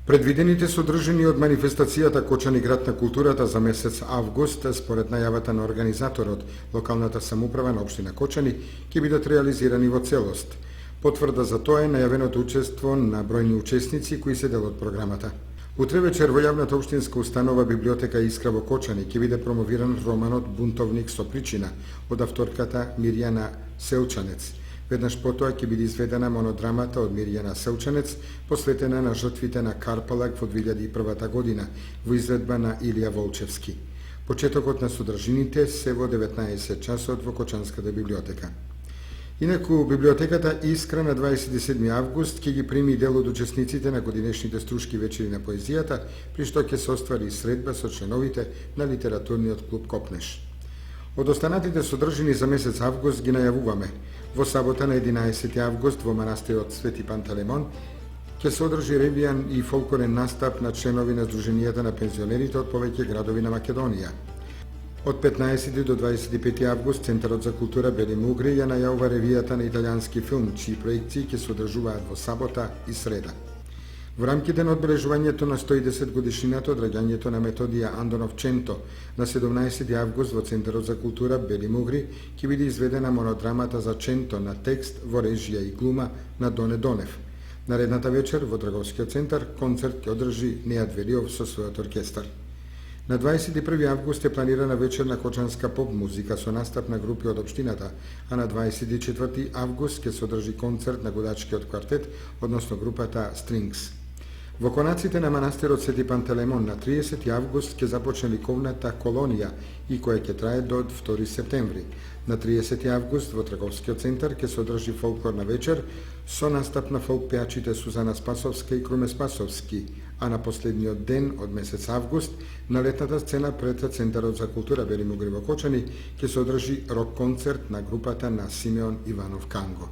Предвидените содржини од манифестацијата Кочани град на културата за месец август, според најавата на организаторот, локалната самоуправа на општина Кочани, ќе бидат реализирани во целост. Потврда за тоа е најавеното учество на бројни учесници кои се дел од програмата. Утре вечер во јавната општинска установа библиотека Искра во Кочани ќе биде промовиран романот Бунтовник со причина од авторката Мирјана Селчанец. Веднаш потоа ќе биде изведена монодрамата од Мирјана Селчанец, посветена на жртвите на Карпалак во 2001 година, во изvedба на Илија Волчевски. Почетокот на содржините се во 19 часот во Кочанската библиотека. Инаку, библиотеката Искра на 27 август ќе ги прими дел од учесниците на годинешните струшки вечери на поезијата, при што ќе се оствари средба со членовите на литературниот клуб Копнеш. Од останатите содржини за месец август ги најавуваме. Во сабота на 11 август во манастирот Свети Пантелеймон ќе се одржи ревијан и фолклорен настап на членови на Сдруженијата на пензионерите од повеќе градови на Македонија. Од 15 до 25 август Центарот за култура Бели Мугри ја најавува ревијата на италијански филм, чии проекции ќе се одржуваат во сабота и среда. Во рамките на одбележувањето на 110 годишнината од раѓањето на Методија Андонов Ченто на 17 август во Центарот за култура Бели Мугри ќе биде изведена монодрамата за Ченто на текст во режија и глума на Доне Донев. Наредната вечер во Драговскиот центар концерт ќе одржи Нејад Велиов со својот оркестар. На 21 август е планирана вечерна кочанска поп музика со настап на групи од општината, а на 24 август ќе се одржи концерт на годачкиот квартет, односно групата Strings. Во конаците на манастирот Свети Пантелеймон на 30 август ќе започне ликовната колонија и која ќе трае до 2 септември. На 30 август во Траговскиот центар ќе се одржи фолклорна вечер со настап на фолк пеачите Сузана Спасовска и Круме Спасовски, а на последниот ден од месец август на летната сцена пред Центарот за култура Бели Мугри во Кочани ќе се одржи рок концерт на групата на Симеон Иванов Канго.